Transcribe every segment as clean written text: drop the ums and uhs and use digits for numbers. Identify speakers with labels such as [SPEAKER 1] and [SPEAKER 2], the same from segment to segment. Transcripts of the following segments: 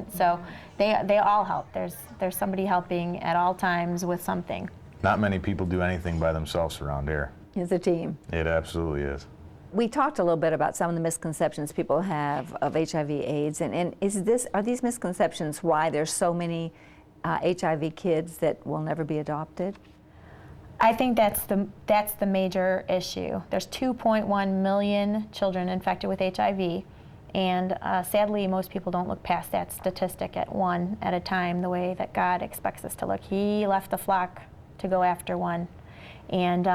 [SPEAKER 1] important. So they all help. There's somebody helping at all times with something.
[SPEAKER 2] Not many people do anything by themselves around here.
[SPEAKER 3] It's a team.
[SPEAKER 2] It absolutely is.
[SPEAKER 3] We talked a little bit about some of the misconceptions people have of HIV/AIDS, and are these misconceptions why there's so many HIV kids that will never be adopted?
[SPEAKER 1] I think that's the major issue. There's 2.1 million children infected with HIV, and sadly, most people don't look past that statistic at one at a time, the way that God expects us to look. He left the flock to go after one, and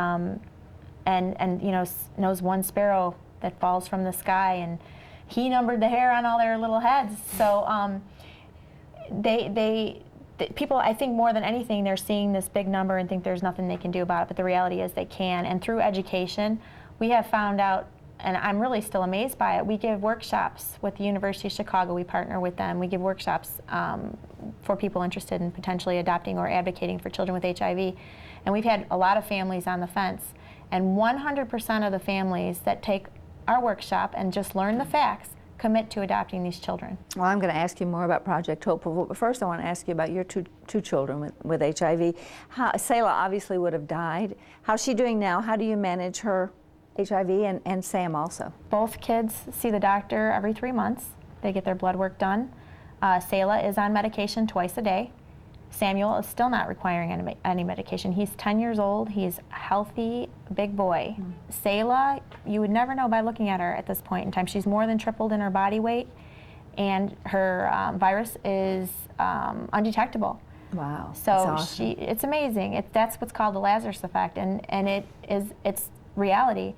[SPEAKER 1] you know, knows one sparrow that falls from the sky, and He numbered the hair on all their little heads. So people, I think more than anything, they're seeing this big number and think there's nothing they can do about it, but the reality is they can. And through education, we have found out, and I'm really still amazed by it, we give workshops with the University of Chicago. We partner with them. We give workshops for people interested in potentially adopting or advocating for children with HIV. And we've had a lot of families on the fence. And 100% of the families that take our workshop and just learn the facts commit to adopting these children.
[SPEAKER 3] Well, I'm going to ask you more about Project Hopeful, but first I want to ask you about your two children with HIV. Selah obviously would have died. How's she doing now? How do you manage her HIV, and Sam also?
[SPEAKER 1] Both kids see the doctor every 3 months. They get their blood work done. Selah is on medication twice a day. Samuel is still not requiring any medication. He's 10 years old. He's a healthy, big boy. Selah, you would never know by looking at her at this point in time. She's more than tripled in her body weight, and her virus is undetectable.
[SPEAKER 3] Wow.
[SPEAKER 1] So
[SPEAKER 3] awesome.
[SPEAKER 1] It's amazing. That's what's called the Lazarus effect, and it's reality.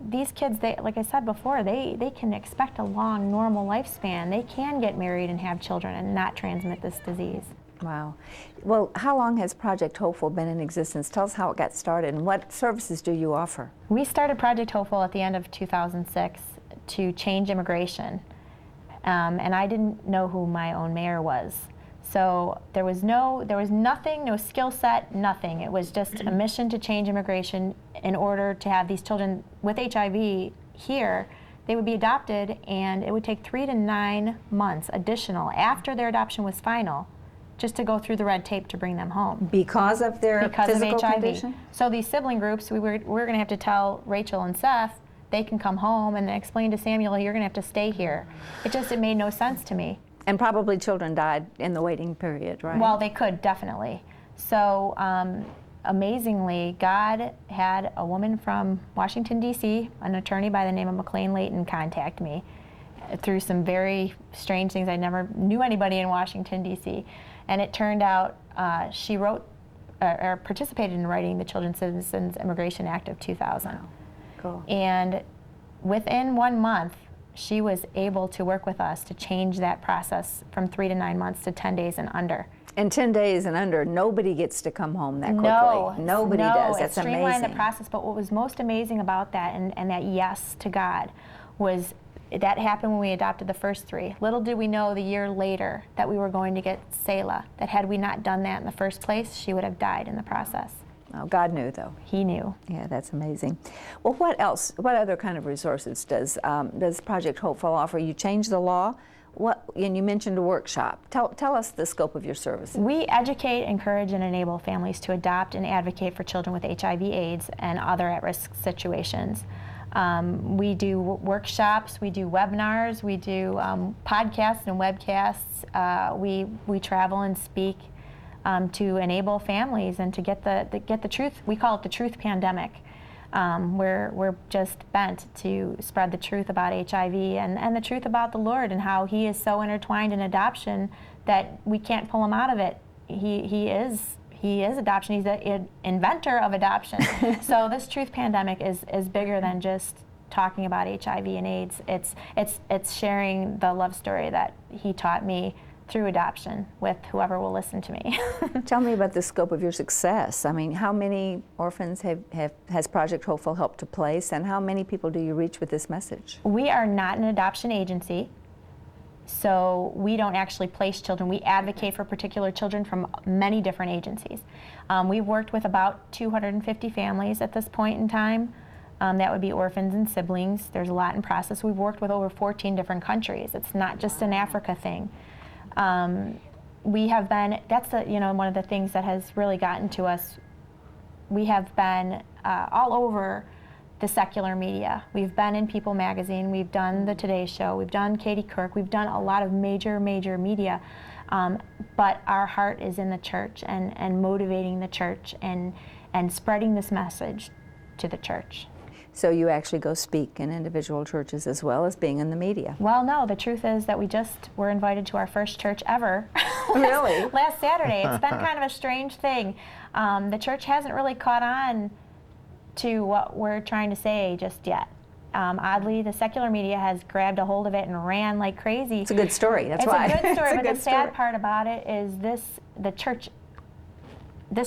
[SPEAKER 1] These kids, like I said before, they can expect a long, normal lifespan. They can get married and have children and not transmit this disease.
[SPEAKER 3] Wow. Well, how long has Project Hopeful been in existence? Tell us how it got started and what services do you offer?
[SPEAKER 1] We started Project Hopeful at the end of 2006 to change immigration. And I didn't know who my own mayor was. So there was nothing, no skill set, nothing. It was just a mission to change immigration in order to have these children with HIV here. They would be adopted, and it would take 3 to 9 months additional after their adoption was final, just to go through the red tape to bring them home.
[SPEAKER 3] Because of their physical
[SPEAKER 1] of HIV.
[SPEAKER 3] condition?
[SPEAKER 1] So these sibling groups, we're going to have to tell Rachel and Seth they can come home, and explain to Samuel, you're going to have to stay here. It made no sense to me.
[SPEAKER 3] And probably children died in the waiting period, right?
[SPEAKER 1] Well, they could, definitely. So amazingly, God had a woman from Washington, D.C., an attorney by the name of McLean Layton, contact me through some very strange things. I never knew anybody in Washington, D.C. And it turned out she wrote or participated in writing the Children's Citizens Immigration Act of 2000.
[SPEAKER 3] Wow. Cool.
[SPEAKER 1] And within 1 month, she was able to work with us to change that process from 3 to 9 months to 10 days and under.
[SPEAKER 3] In 10 days and under, nobody gets to come home that quickly. Nobody does. That's amazing.
[SPEAKER 1] It streamlined the process, but what was most amazing about that, and that yes to God, was that happened when we adopted the first 3. Little did we know the year later that we were going to get Selah, that had we not done that in the first place, she would have died in the process.
[SPEAKER 3] Oh, God knew, though.
[SPEAKER 1] He knew.
[SPEAKER 3] Yeah, that's amazing. Well, what else? What other kind of resources does Project Hopeful offer? You change the law. And you mentioned a workshop. Tell us the scope of your services.
[SPEAKER 1] We educate, encourage, and enable families to adopt and advocate for children with HIV/AIDS and other at-risk situations. We do workshops, we do webinars, we do podcasts and webcasts. We travel and speak to enable families and to get the truth. We call it the truth pandemic. We're just bent to spread the truth about HIV and the truth about the Lord and how He is so intertwined in adoption that we can't pull Him out of it. He is adoption. He's the inventor of adoption. So this truth pandemic is bigger than just talking about HIV and AIDS. It's sharing the love story that He taught me through adoption with whoever will listen to me.
[SPEAKER 3] Tell me about the scope of your success. I mean, how many orphans has Project Hopeful helped to place, and how many people do you reach with this message?
[SPEAKER 1] We are not an adoption agency, so we don't actually place children. We advocate for particular children from many different agencies. We've worked with about 250 families at this point in time. That would be orphans and siblings. There's a lot in process. We've worked with over 14 different countries. It's not just an Africa thing. We have been, that's one of the things that has really gotten to us. We have been all over the secular media. We've been in People magazine, we've done the Today Show, we've done Katie Couric, we've done a lot of major media, but our heart is in the church and motivating the church and spreading this message to the church.
[SPEAKER 3] So you actually go speak in individual churches as well as being in the media?
[SPEAKER 1] Well, no, the truth is that we just were invited to our first church ever.
[SPEAKER 3] Really?
[SPEAKER 1] Last Saturday. It's been kind of a strange thing. The church hasn't really caught on to what we're trying to say just yet. Oddly, the secular media has grabbed a hold of it and ran like crazy.
[SPEAKER 3] It's a good story, that's why.
[SPEAKER 1] It's a good story,
[SPEAKER 3] It's a
[SPEAKER 1] but
[SPEAKER 3] good
[SPEAKER 1] the sad
[SPEAKER 3] story.
[SPEAKER 1] part about it is this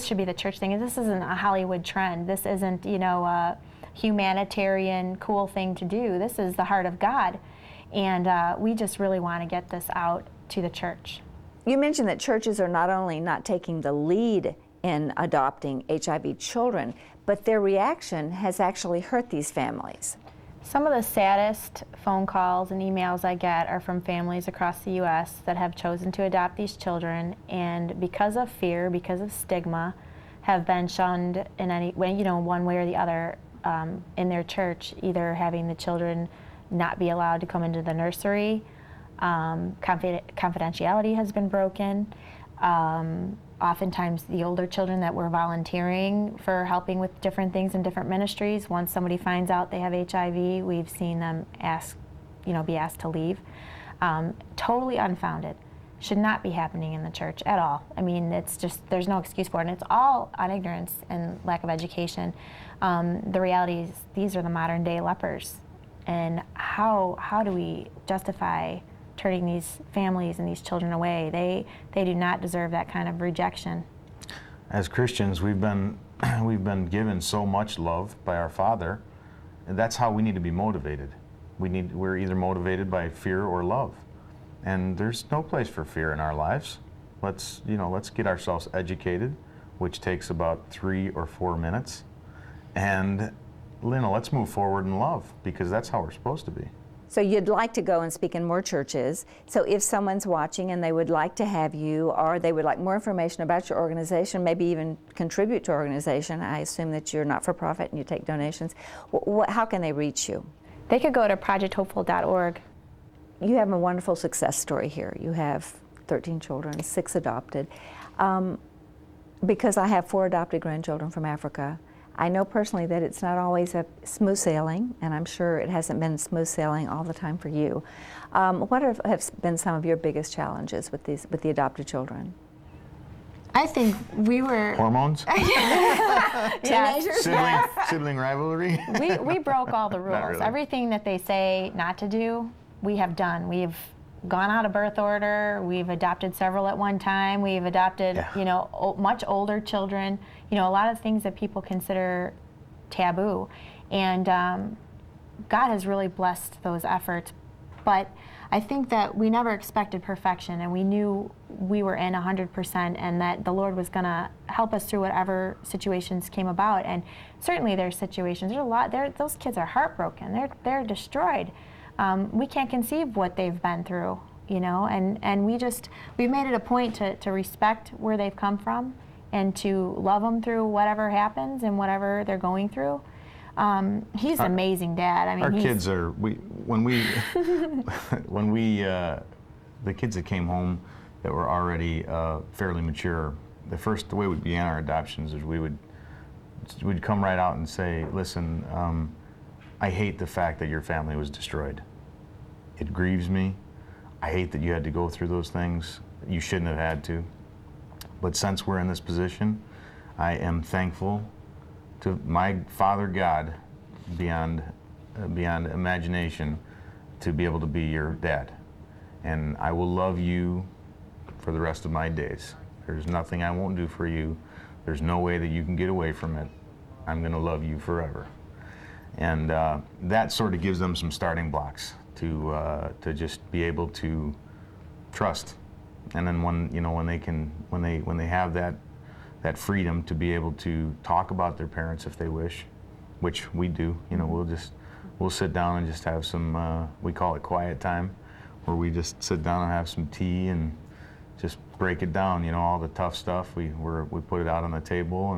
[SPEAKER 1] should be the church thing. This isn't a Hollywood trend. This isn't, a humanitarian cool thing to do. This is the heart of God. And we just really want to get this out to the church.
[SPEAKER 3] You mentioned that churches are not only not taking the lead in adopting HIV children, but their reaction has actually hurt these families.
[SPEAKER 1] Some of the saddest phone calls and emails I get are from families across the U.S. that have chosen to adopt these children, and because of fear, because of stigma, have been shunned in any way, one way or the other in their church, either having the children not be allowed to come into the nursery, confidentiality has been broken. Oftentimes the older children that were volunteering for helping with different things in different ministries, once somebody finds out they have HIV, we've seen them be asked to leave. Totally unfounded. Should not be happening in the church at all. I mean, it's just, there's no excuse for it, and it's all on ignorance and lack of education. The reality is these are the modern day lepers, and how do we justify turning these families and these children away? They do not deserve that kind of rejection.
[SPEAKER 2] As Christians, we've been given so much love by our Father, and that's how we need to be motivated. We're either motivated by fear or love, and there's no place for fear in our lives. Let's get ourselves educated, which takes about 3 or 4 minutes, and let's move forward in love, because that's how we're supposed to be.
[SPEAKER 3] So you'd like to go and speak in more churches. So if someone's watching and they would like to have you, or they would like more information about your organization, maybe even contribute to our organization, I assume that you're not-for-profit and you take donations, how can they reach you?
[SPEAKER 1] They could go to projecthopeful.org.
[SPEAKER 3] You have a wonderful success story here. You have 13 children, 6 adopted. Because I have 4 adopted grandchildren from Africa, I know personally that it's not always a smooth sailing, and I'm sure it hasn't been smooth sailing all the time for you. What have been some of your biggest challenges with the adopted children?
[SPEAKER 1] I think we were...
[SPEAKER 2] Hormones?
[SPEAKER 1] Yes.
[SPEAKER 2] Sibling rivalry?
[SPEAKER 1] We broke all the rules.
[SPEAKER 2] really.
[SPEAKER 1] Everything that they say not to do, we have done. We've gone out of birth order. We've adopted several at one time. We've adopted, much older children. A lot of things that people consider taboo. And God has really blessed those efforts. But I think that we never expected perfection, and we knew we were in 100%, and that the Lord was going to help us through whatever situations came about. And certainly there's situations, there's a lot, those kids are heartbroken. They're destroyed. We can't conceive what they've been through, and we've made it a point to respect where they've come from and to love them through whatever happens and whatever they're going through. He's an amazing dad. I mean,
[SPEAKER 2] our kids are, the kids that came home that were already fairly mature, the way we began our adoptions is we'd come right out and say, listen, I hate the fact that your family was destroyed. It grieves me. I hate that you had to go through those things. You shouldn't have had to. But since we're in this position, I am thankful to my Father God beyond imagination to be able to be your dad. And I will love you for the rest of my days. There's nothing I won't do for you. There's no way that you can get away from it. I'm going to love you forever. And that sort of gives them some starting blocks to just be able to trust. And then when they have that freedom to be able to talk about their parents if they wish, which we do, we'll sit down and just have some we call it quiet time, where we just sit down and have some tea and just break it down. You know, all the tough stuff, we put it out on the table,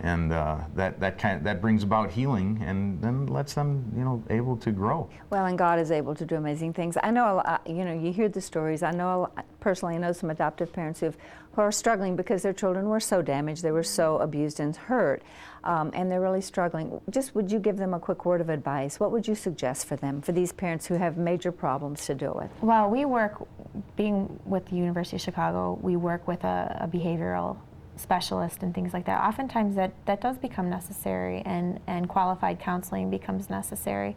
[SPEAKER 2] and that brings about healing, and then lets them, you know, able to grow.
[SPEAKER 3] Well, and God is able to do amazing things. I know a lot, you know, you hear the stories. I know personally, I know some adoptive parents who are struggling because their children were so damaged, they were so abused and hurt, and they're really struggling. Just would you give them a quick word of advice? What would you suggest for them, for these parents who have major problems to deal with?
[SPEAKER 1] Well, we work, being with the University of Chicago, we work with a behavioral specialist and things like that. Oftentimes that does become necessary, and qualified counseling becomes necessary.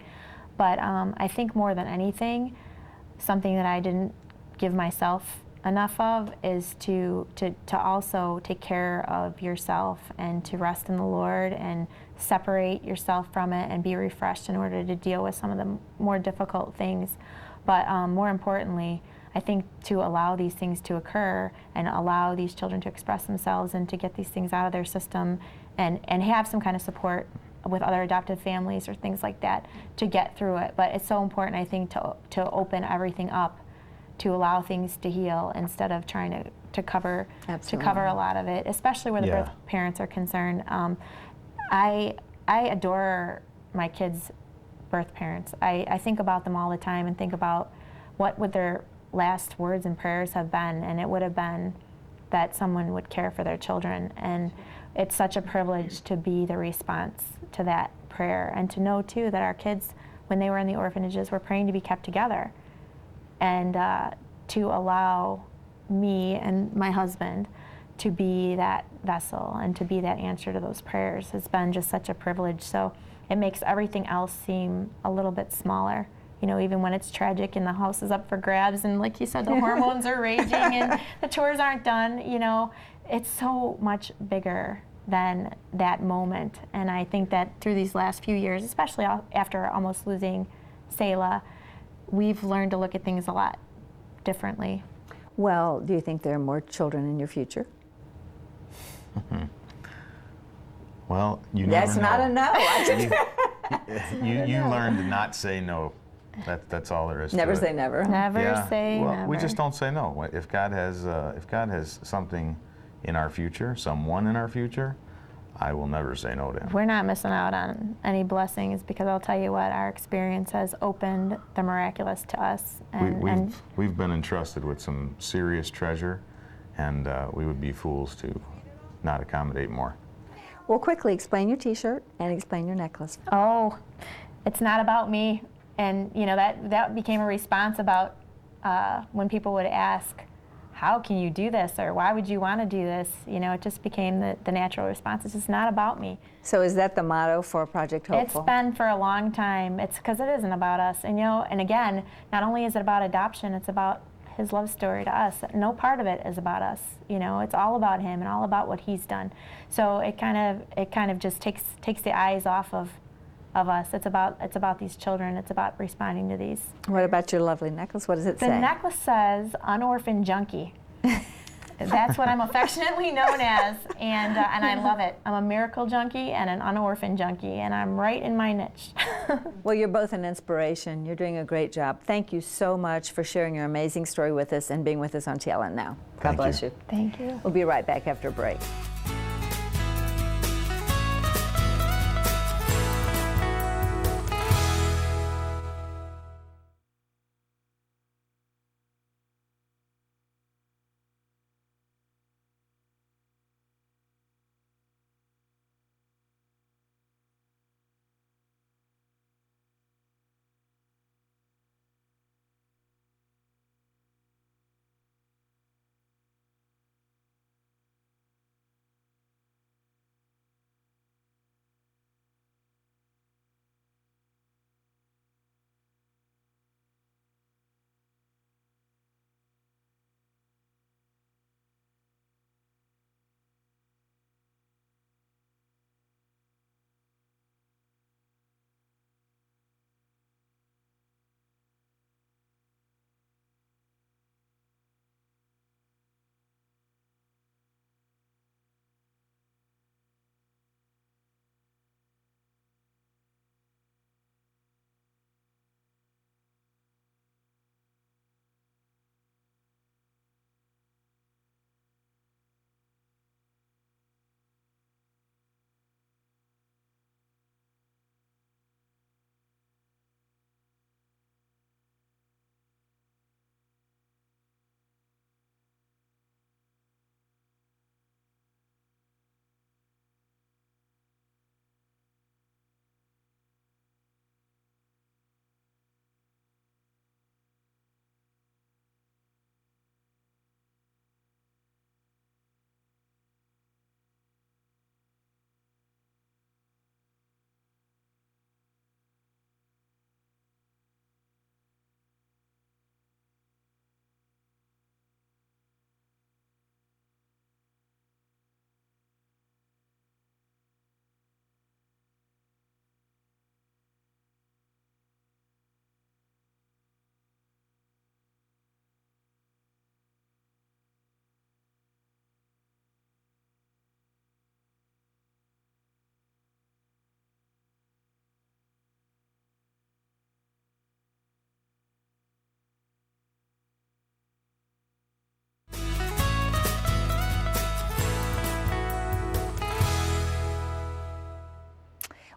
[SPEAKER 1] But I think more than anything, something that I didn't give myself enough of is to also take care of yourself and to rest in the Lord and separate yourself from it and be refreshed in order to deal with some of the more difficult things. But more importantly, I think to allow these things to occur and allow these children to express themselves and to get these things out of their system and have some kind of support with other adoptive families or things like that to get through it. But it's so important, I think, to open everything up, to allow things to heal instead of trying to cover a lot of it, especially where the birth parents are concerned. I adore my kids' birth parents. I think about them all the time and think about what would their last words and prayers have been, and it would have been that someone would care for their children. And it's such a privilege to be the response to that prayer, and to know too that our kids, when they were in the orphanages, were praying to be kept together, and to allow me and my husband to be that vessel and to be that answer to those prayers has been just such a privilege. So it makes everything else seem a little bit smaller. You know, even when it's tragic and the house is up for grabs and, like you said, the hormones are raging and the chores aren't done, you know, it's so much bigger than that moment. And I think that through these last few years, especially after almost losing Selah, we've learned to look at things a lot differently.
[SPEAKER 3] Well, do you think there are more children in your future?
[SPEAKER 2] Well, you never
[SPEAKER 3] That's
[SPEAKER 2] know.
[SPEAKER 3] not a no.
[SPEAKER 2] You learn to not say no. That's all there is to it.
[SPEAKER 3] Never say never.
[SPEAKER 1] Never say
[SPEAKER 2] well,
[SPEAKER 1] never.
[SPEAKER 2] we just don't say no. If God has something in our future, someone in our future, I will never say no to him.
[SPEAKER 1] We're not missing out on any blessings, because I'll tell you what, our experience has opened the miraculous to us. And
[SPEAKER 2] We've been entrusted with some serious treasure, and we would be fools to not accommodate more.
[SPEAKER 3] Well, quickly explain your T-shirt and explain your necklace.
[SPEAKER 1] oh, it's not about me. And you know, that became a response about when people would ask, how can you do this, or why would you want to do this? You know, it just became the natural response. It's just not about me.
[SPEAKER 3] So is that the motto for Project Hopeful?
[SPEAKER 1] It's been for a long time. It's because it isn't about us. And you know, and again, not only is it about adoption, it's about his love story to us. No part of it is about us. You know, it's all about him and all about what he's done. So it kind of just takes the eyes off of us. It's about these children. It's about responding to these.
[SPEAKER 3] What about your lovely necklace? What does it say?
[SPEAKER 1] The necklace says "Unorphaned Junkie." That's what I'm affectionately known as, and I love it. I'm a miracle junkie and an unorphaned junkie, and I'm right in my niche.
[SPEAKER 3] Well, you're both an inspiration. You're doing a great job. Thank you so much for sharing your amazing story with us and being with us on TLN Now. God
[SPEAKER 2] Thank
[SPEAKER 3] bless
[SPEAKER 2] you.
[SPEAKER 3] you.
[SPEAKER 1] Thank you.
[SPEAKER 3] We'll be right back after a break.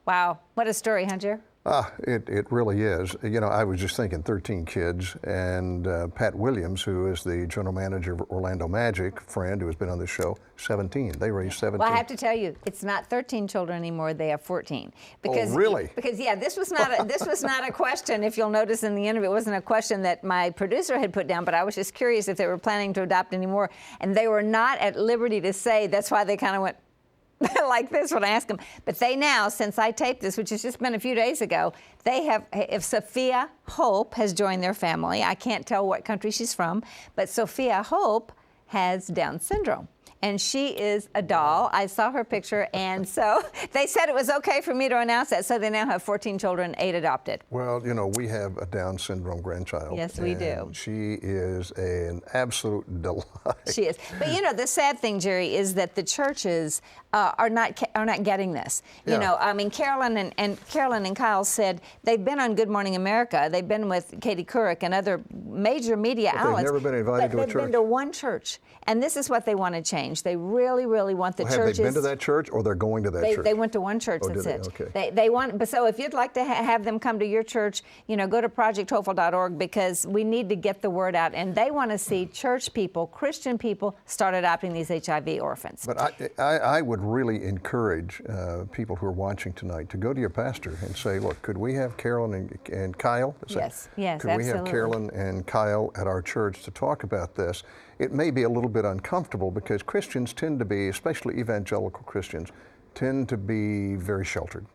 [SPEAKER 3] Wow, what a story, huh, Jer?
[SPEAKER 4] It really is. You know, I was just thinking 13 kids, and Pat Williams, who is the general manager of Orlando Magic, friend who has been on this show, 17. They raised 17.
[SPEAKER 3] Well, I have to tell you, it's not 13 children anymore. They have 14. Because,
[SPEAKER 4] oh, really?
[SPEAKER 3] Because yeah, this was not a question. If you'll notice in the interview, it wasn't a question that my producer had put down. But I was just curious if they were planning to adopt any more, and they were not at liberty to say. That's why they kind of went like this when I asked them. But they now, since I taped this, which has just been a few days ago, they have, if Sophia Hope has joined their family, I can't tell what country she's from, but Sophia Hope has Down syndrome. And she is a doll. I saw her picture, and so they said it was okay for me to announce that. So they now have 14 children, 8 adopted.
[SPEAKER 4] Well, you know, we have a Down syndrome grandchild.
[SPEAKER 3] Yes, we do.
[SPEAKER 4] She is an absolute delight.
[SPEAKER 3] She is. But you know, the sad thing, Jerry, is that the churches are not getting this. You know, I mean, Carolyn and Kyle said they've been on Good Morning America. They've been with Katie Couric and other major media outlets.
[SPEAKER 4] They've never been invited to a church.
[SPEAKER 3] They've been to one church, and this is what they want to change. They really, really want the churches.
[SPEAKER 4] Have they been to that church, or they're going to that church?
[SPEAKER 3] They went to one church.
[SPEAKER 4] Oh,
[SPEAKER 3] that's
[SPEAKER 4] did
[SPEAKER 3] it.
[SPEAKER 4] they? Okay.
[SPEAKER 3] They want. But so if you'd like to have them come to your church, you know, go to projecthopeful.org, because we need to get the word out, and they want to see church people, Christian people, start adopting these HIV orphans.
[SPEAKER 4] But I would really encourage people who are watching tonight to go to your pastor and say, look, could we have Carolyn and Kyle?
[SPEAKER 3] Yes,
[SPEAKER 4] could
[SPEAKER 3] absolutely.
[SPEAKER 4] we have Carolyn and Kyle at our church to talk about this? It may be a little bit uncomfortable because Christians tend to be, especially evangelical Christians, tend to be very sheltered.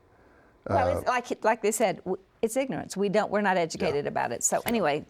[SPEAKER 3] Well, it's like they said, it's ignorance. We're not educated about it. So anyway,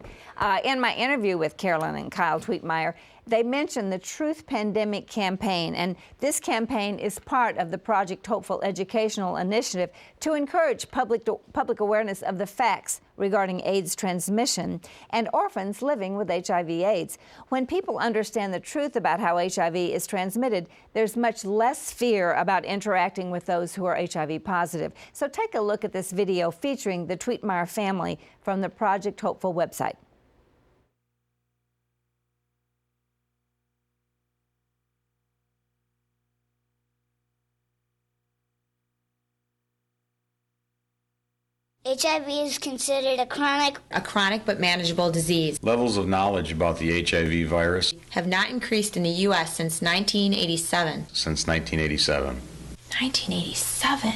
[SPEAKER 3] in my interview with Carolyn and Kyle Twietmeyer, they mentioned the Truth Pandemic campaign, and this campaign is part of the Project Hopeful educational initiative to encourage public awareness of the facts regarding AIDS transmission and orphans living with HIV/AIDS. When people understand the truth about how HIV is transmitted, there's much less fear about interacting with those who are HIV positive. So take a look at this video featuring the Twietmeyer family from the Project Hopeful website.
[SPEAKER 5] HIV is considered a chronic but manageable disease.
[SPEAKER 6] Levels of knowledge about the HIV virus
[SPEAKER 5] Have not increased in the U.S. since 1987.
[SPEAKER 6] since 1987.
[SPEAKER 5] 1987?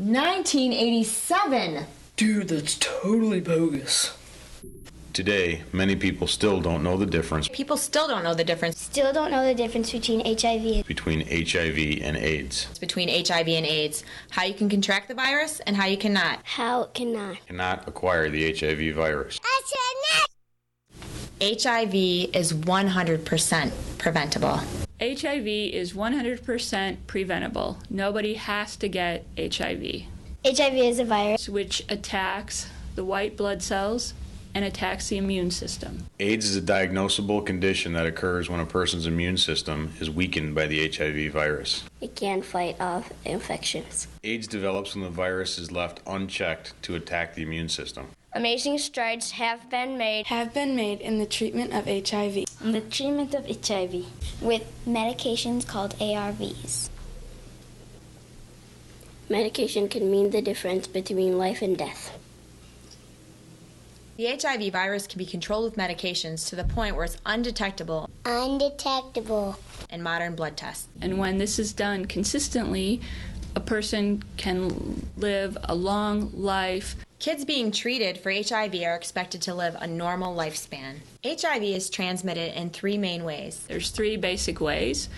[SPEAKER 5] $1987!
[SPEAKER 7] Dude, that's totally bogus.
[SPEAKER 6] Today, many people still don't know the difference
[SPEAKER 5] People still don't know the difference
[SPEAKER 8] Still don't know the difference between HIV.
[SPEAKER 6] between HIV and AIDS.
[SPEAKER 5] between HIV and AIDS, how you can contract the virus and how you cannot.
[SPEAKER 8] How it cannot.
[SPEAKER 6] Cannot acquire the HIV virus.
[SPEAKER 5] HIV is 100% preventable.
[SPEAKER 9] HIV is 100% preventable. Nobody has to get HIV,
[SPEAKER 8] HIV is a virus.
[SPEAKER 9] which attacks the white blood cells and attacks the immune system.
[SPEAKER 6] AIDS is a diagnosable condition that occurs when a person's immune system is weakened by the HIV virus.
[SPEAKER 8] It can fight off infections.
[SPEAKER 6] AIDS develops when the virus is left unchecked to attack the immune system.
[SPEAKER 8] Amazing strides have been made
[SPEAKER 10] in the treatment of HIV.
[SPEAKER 8] in the treatment of HIV with medications called ARVs. Medication can mean the difference between life and death.
[SPEAKER 5] The HIV virus can be controlled with medications to the point where it's undetectable
[SPEAKER 8] Undetectable.
[SPEAKER 5] in modern blood tests.
[SPEAKER 9] And when this is done consistently, a person can live a long life.
[SPEAKER 5] Kids being treated for HIV are expected to live a normal lifespan. HIV is transmitted in 3 main ways.
[SPEAKER 9] There's 3 basic ways: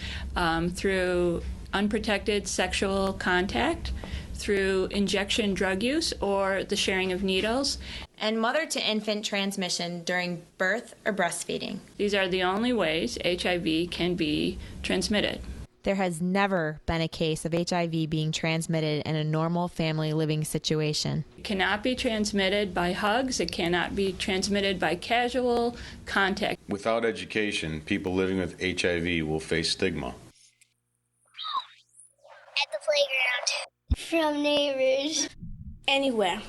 [SPEAKER 9] through unprotected sexual contact, through injection drug use, or the sharing of needles,
[SPEAKER 5] and mother-to-infant transmission during birth or breastfeeding.
[SPEAKER 9] These are the only ways HIV can be transmitted.
[SPEAKER 1] There has never been a case of HIV being transmitted in a normal family living situation.
[SPEAKER 9] It cannot be transmitted by hugs. It cannot be transmitted by casual contact.
[SPEAKER 6] Without education, people living with HIV will face stigma.
[SPEAKER 8] At the playground. From neighbors. Anywhere.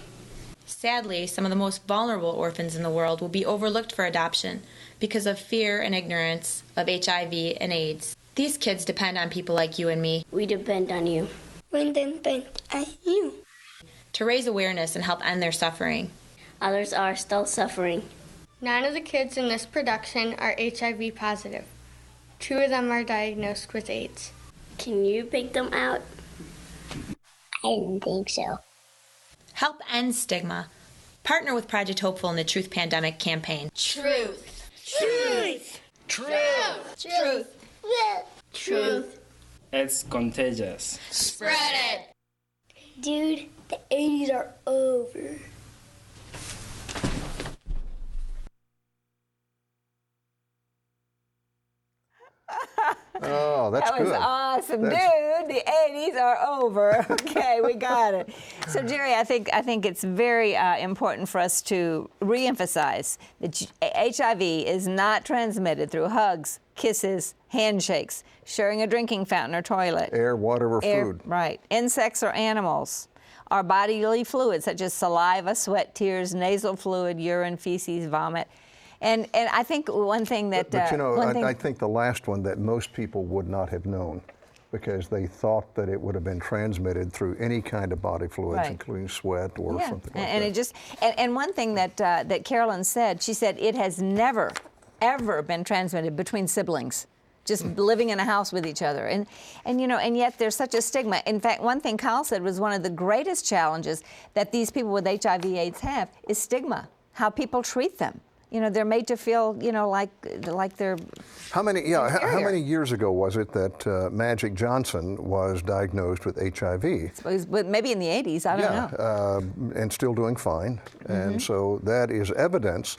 [SPEAKER 5] Sadly, some of the most vulnerable orphans in the world will be overlooked for adoption because of fear and ignorance of HIV and AIDS. These kids depend on people like you and me.
[SPEAKER 8] We depend on you. We depend on you.
[SPEAKER 5] To raise awareness and help end their suffering.
[SPEAKER 8] Others are still suffering.
[SPEAKER 10] 9 of the kids in this production are HIV positive. 2 of them are diagnosed with AIDS.
[SPEAKER 8] Can you pick them out? I don't think so.
[SPEAKER 5] Help end stigma. Partner with Project Hopeful in the Truth Pandemic campaign.
[SPEAKER 10] Truth. Truth. Truth. Truth. Truth.
[SPEAKER 7] It's contagious.
[SPEAKER 10] Spread it.
[SPEAKER 8] Dude, the 80s are over.
[SPEAKER 4] Oh, that's
[SPEAKER 3] That was
[SPEAKER 4] good.
[SPEAKER 3] awesome,
[SPEAKER 4] That's-
[SPEAKER 3] dude. The 80s are over. Okay, we got it. So, Jerry, I think it's very important for us to reemphasize that HIV is not transmitted through hugs, kisses, handshakes, sharing a drinking fountain or toilet.
[SPEAKER 4] Air, water, or food.
[SPEAKER 3] Right. Insects or animals. Our bodily fluids such as saliva, sweat, tears, nasal fluid, urine, feces, vomit. And I think one thing that...
[SPEAKER 4] But you know, I think the last one that most people would not have known because they thought that it would have been transmitted through any kind of body fluids,
[SPEAKER 3] Right.
[SPEAKER 4] including sweat or something like
[SPEAKER 3] and
[SPEAKER 4] that.
[SPEAKER 3] it just and one thing that Carolyn said, she said it has never, ever been transmitted between siblings. Just living in a house with each other. And you know, and yet there's such a stigma. In fact, one thing Kyle said was one of the greatest challenges that these people with HIV/AIDS have is stigma, how people treat them. You know, they're made to feel, you know, like they're
[SPEAKER 4] How many
[SPEAKER 3] inferior.
[SPEAKER 4] years ago was it that Magic Johnson was diagnosed with HIV?
[SPEAKER 3] But maybe in the 80s, I don't know.
[SPEAKER 4] And still doing fine. And so that is evidence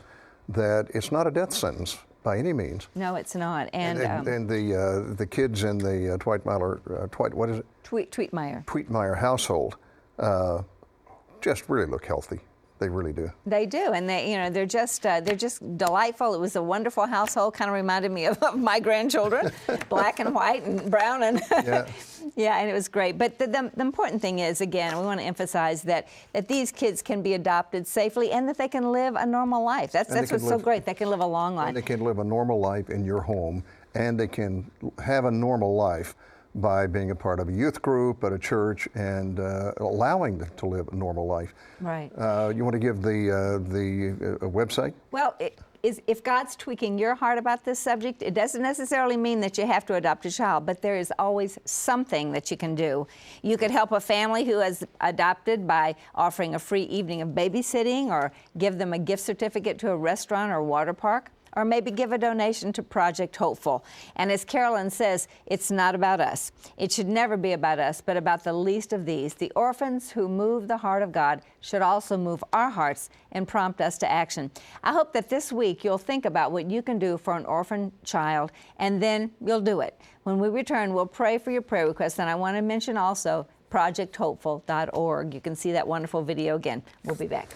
[SPEAKER 4] that it's not a death sentence by any means.
[SPEAKER 3] No, it's not. And
[SPEAKER 4] the kids in the Twietmeyer household just really look healthy. They really do.
[SPEAKER 3] They do, and they're just delightful. It was a wonderful household. Kind of reminded me of my grandchildren, black and white and brown, and yeah, and it was great. But the important thing is, again, we want to emphasize that these kids can be adopted safely and that they can live a normal life. That's what's so great. They can live a long life.
[SPEAKER 4] And they can live a normal life in your home, and they can have a normal life by being a part of a youth group at a church and allowing them to live a normal life.
[SPEAKER 3] Right.
[SPEAKER 4] You want to give the website?
[SPEAKER 3] Well, if God's tweaking your heart about this subject, it doesn't necessarily mean that you have to adopt a child, but there is always something that you can do. You could help a family who has adopted by offering a free evening of babysitting, or give them a gift certificate to a restaurant or water park, or maybe give a donation to Project Hopeful. And as Carolyn says, it's not about us. It should never be about us, but about the least of these. The orphans who move the heart of God should also move our hearts and prompt us to action. I hope that this week you'll think about what you can do for an orphan child, and then you'll do it. When we return, we'll pray for your prayer requests, and I want to mention also projecthopeful.org. You can see that wonderful video again. We'll be back.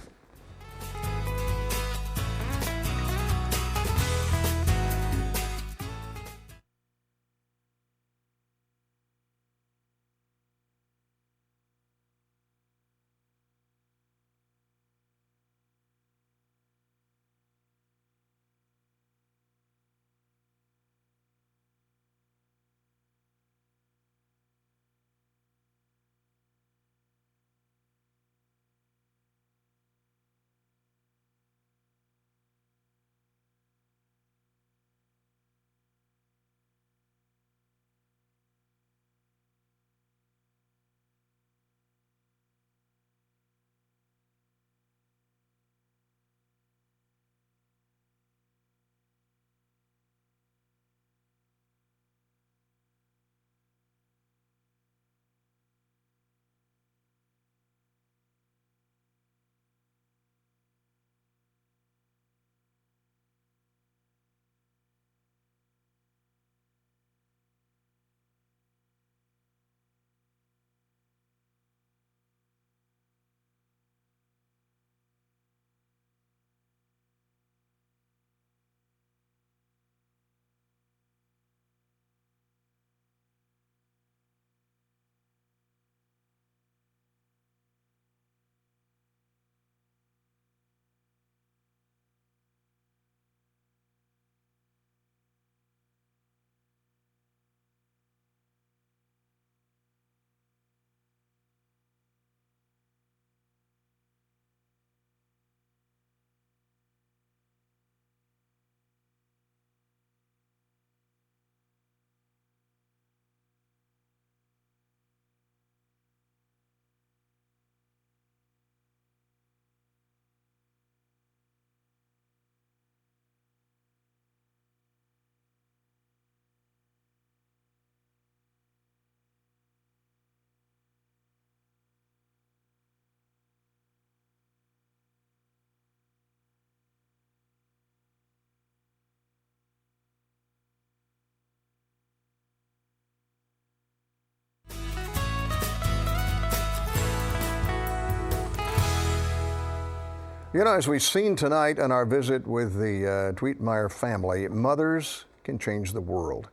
[SPEAKER 4] You know, as we've seen tonight on our visit with the Twietmeyer family, mothers can change the world.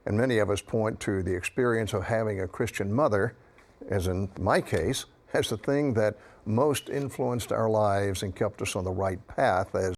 [SPEAKER 4] And many of us point to the experience of having a Christian mother, as in my case, as the thing that most influenced our lives and kept us on the right path as